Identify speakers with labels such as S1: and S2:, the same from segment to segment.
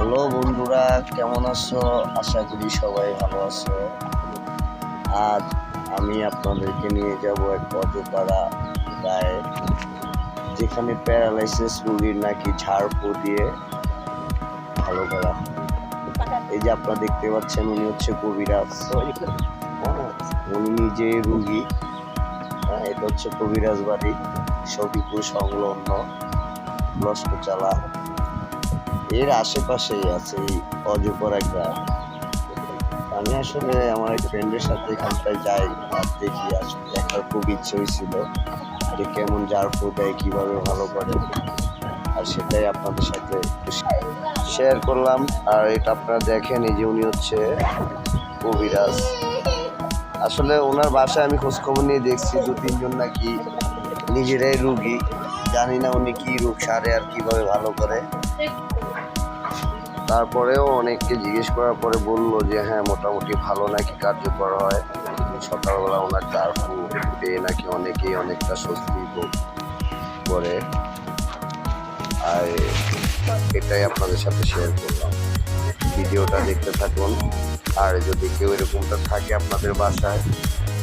S1: Hello বন্ধুরা, কেমন আছো? আশা করি সবাই ভালো আছো। আজ আমি আপনাদেরকে নিয়ে যাব এক অজপাড়া গায়ে, যেখানে প্যারালাইসিস রোগীর নাকি ঝাড়ফুঁ দিয়ে ভালো করা হয়। এই যে আপনারা দেখতে পাচ্ছেন, উনি হচ্ছে কবিরাজ। উনি নিজে রুগী। এটা হচ্ছে কবিরাজ বাড়ি, সখীপুর সংলগ্ন লস্করচালা। এর আশেপাশেই আছে এই অজপাড়া গ্রাম। আমি আসলে আমার এক ফ্রেন্ডের সাথে এখানটায় যাই আর দেখি, আসলে দেখার খুব ইচ্ছে হয়েছিল যে কেমন ঝাড়ফুঁ দেয়, কিভাবে ভালো করে, আর সেটাই আপনাদের সাথে শেয়ার করলাম। আর এটা আপনারা দেখেন, এই যে উনি হচ্ছে কবিরাজ। আসলে ওনার বাসায় আমি খোঁজখবর নিয়ে দেখছি 2-3 জন নাকি নিজেরাই রুগী। জানি না উনি কি রোগ সারে আর কিভাবে ভালো করে। তারপরেও অনেককে জিজ্ঞেস করার পরে বললো যে হ্যাঁ, মোটামুটি ভালো নাকি কার্যকর হয়। সকালবেলা ওনার ঝাড়ফুঁ পেয়ে নাকি অনেকেই অনেকটা স্বস্তি ভোগ করে। আর এটাই আপনাদের সাথে শেয়ার করলাম। ভিডিওটা দেখতে থাকুন। আর যদি কেউ এরকমটা থাকে আপনাদের বাসায়,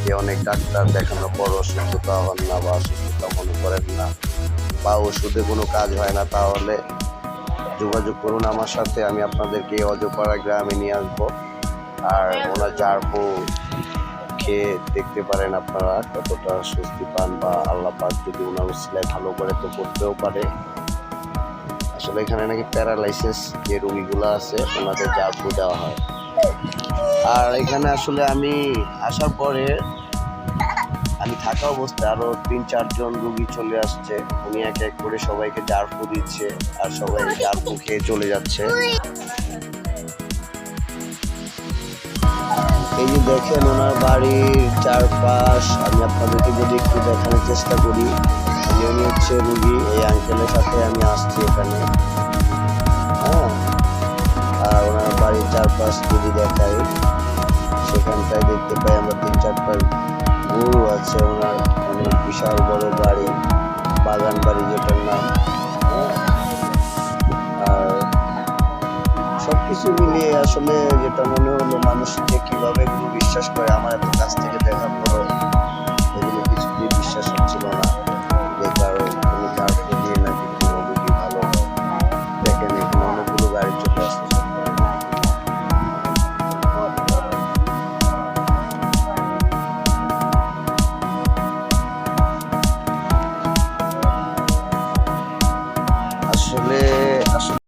S1: যে অনেক ডাক্তার দেখানোর পর অসুস্থতা হন না বা অসুস্থতা মনে করেন না বা ওষুধে কোনো কাজ হয় না, তাহলে যোগাযোগ করুন আমার সাথে। আমি আপনাদেরকে অজপাড়া গ্রামে নিয়ে আসবো। আর ওনার ঝাড়ফুঁ খেয়ে দেখতে পারেন আপনারা কতটা স্বস্তি পান, বা আল্লাহ পাক যদি ওনার উসিলায় ভালো করে তো করতেও পারে। আসলে এখানে নাকি প্যারালাইসিস যে রোগীগুলো আছে ওনাদের ঝাড়ফুঁ দেওয়া হয়। আর এখানে আসলে আমি আসার পরে, আমি থাকা অবস্থায় আরো 3-4 জন রুগী চলে আসছে। উনি এক এক করে সবাইকে ঝাড়ফুঁ দিচ্ছে আর সবাই ঝাড়ফুঁ খেয়ে চলে যাচ্ছে। এই যে দেখেন ওনার বাড়ির চারপাশ, আমি আপনাদেরকে যদি একটু দেখানোর চেষ্টা করি। উনি হচ্ছে রুগী, এই আঙ্কেলের সাথে আমি আসছি এখানে। আর ওনার বাড়ির চারপাশ যদি দেখাই, সেখানটায় দেখতে পাই আমরা 3-4টা গরু আছে। ওনার অনেক বিশাল বড় বাড়ি, বাগান বাড়ি যেটার নাম। আর সবকিছু মিলিয়ে আসলে যেটা মনে হলো, মানুষ যে কিভাবে এগুলো বিশ্বাস করে আমার এত কাছ থেকে দেখার পর